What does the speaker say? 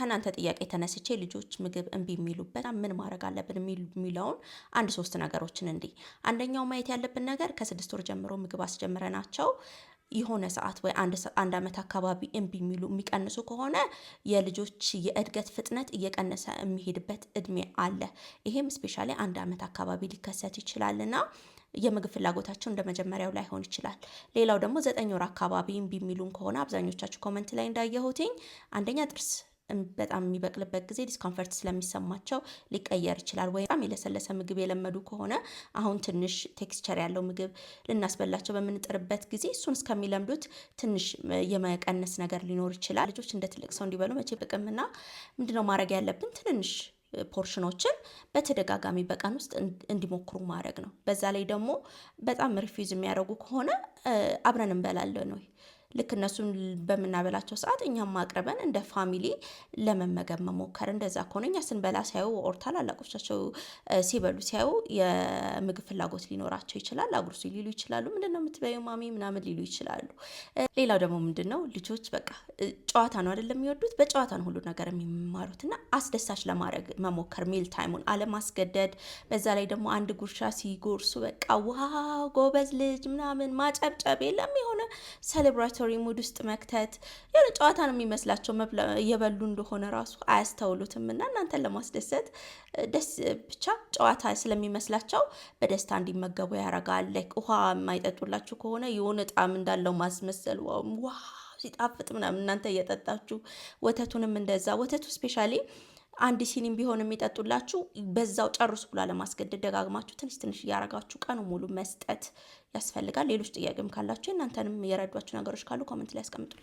ከናንተ ጥያቄ ተነስቼ ልጆች ምግብ እምቢ የሚሉበት ምን ማድረግ አለብን የሚለውን አንድ 3 ነገሮችን አንደኛው ማየት ያለብን ነገር ከ6 ወር ጀምሮ ምግብ አስጀምረናቸው የሆነ ሰዓት ወይ አንድ አመት አካባቢ እምቢ የሚቀንሱ ከሆነ የልጆች የእድገት ፍጥነት እየቀነሰ የሚሄድበት እድሜ አለ። ይሄም ስፔሻሊ አንድ አመት አካባቢ ሊከሰት ይችላልና የምግብ ፍላጎታቸው እንደመጀመሪያው ላይሆን ይችላል። ሌላው ደግሞ 9 ወር አካባቢ እምቢ የሚሉን ከሆነ አብዛኞቻችሁ ኮመንት ላይ እንዳየሁትኝ አንደኛ ጥርስ በጣም የሚበቅልበት ጊዜ ዲስኮምፈርት ስለሚሰማቸው ሊቀየር ይችላል። ወይ በጣም የለሰለሰ ምግብ የለመዱ ከሆነ አሁን ትንሽ ቴክስቸር ያለው ምግብ ልናስበላቸው በምንጥርበት ጊዜ እሱን እስከሚለምዱት ትንሽ የመቀነስ ነገር ሊኖር ይችላል። ልጆች እንደ ትልቅ ሰው እንዲበሉ መቼ ጥቅምና ምንድነው ማድረግ ያለብን? ትንንሽ ፖርሽኖችን በተደጋጋሚ በቀን ውስጥ እንዲሞክሩ ማድረግ ነው። በዛ ላይ ደግሞ በጣም ሪፊውዝ የሚያደርጉ ከሆነ አብረን እንበላለን ወይ ልክ እነሱን በምናበላቸው ሰዓት እኛም ማቅረበን እንደ ፋሚሊ ለመመገብ መሞከር። እንደዛ ከሆነ እኛ ስንበላ ሲያዩ ኦር ታላላቆቻቸው ሲበሉ ሲያዩ የምግብ ፍላጎት ሊኖራቸው ይችላል። አጉርሱ ሊሉ ይችላሉ። ምንድነው የምትበይው ማሚ ምናምን ሊሉ ይችላሉ። ሌላው ደግሞ ምንድነው ልጆች በቃ ጨዋታ ነው አይደለም የሚወዱት። በጨዋታ ነው ሁሉ ነገር የሚማሩትና አስደሳች ለማድረግ መሞከር፣ ሚል ታይሙን አለማስገደድ። በዛ ላይ ደግሞ አንድ ጉርሻ ሲጎርሱ በቃ ዋው ጎበዝ ልጅ ምናምን ማጨብጨብ የለም የሆነ ሴሌብሬቶሪ ሙድ ውስጥ መክተት። የሆነ ጨዋታ ነው የሚመስላቸው እየበሉ እንደሆነ ራሱ አያስተውሉትም። እና እናንተን ለማስደሰት ደስ ብቻ ጨዋታ ስለሚመስላቸው በደስታ እንዲመገቡ ያደርጋል። ላይክ ውሃ የማይጠጡላችሁ ከሆነ የሆነ ጣዕም እንዳለው ማስመሰል ዋው ሲጣፍጥ ምናምን እናንተ እየጠጣችሁ ወተቱንም እንደዛ ወተቱ ስፔሻሊ አንድ ሲኒም ቢሆን የሚጠጡላችሁ በዛው ጨርሱ ብላ ለማስገደድ ደጋግማችሁ ትንሽ ትንሽ እያረጋችሁ ቀኑ ሙሉ መስጠት ያስፈልጋል። ሌሎች ጥያቄም ካላችሁ እናንተንም የረዷችሁ ነገሮች ካሉ ኮሜንት ላይ አስቀምጡልኝ።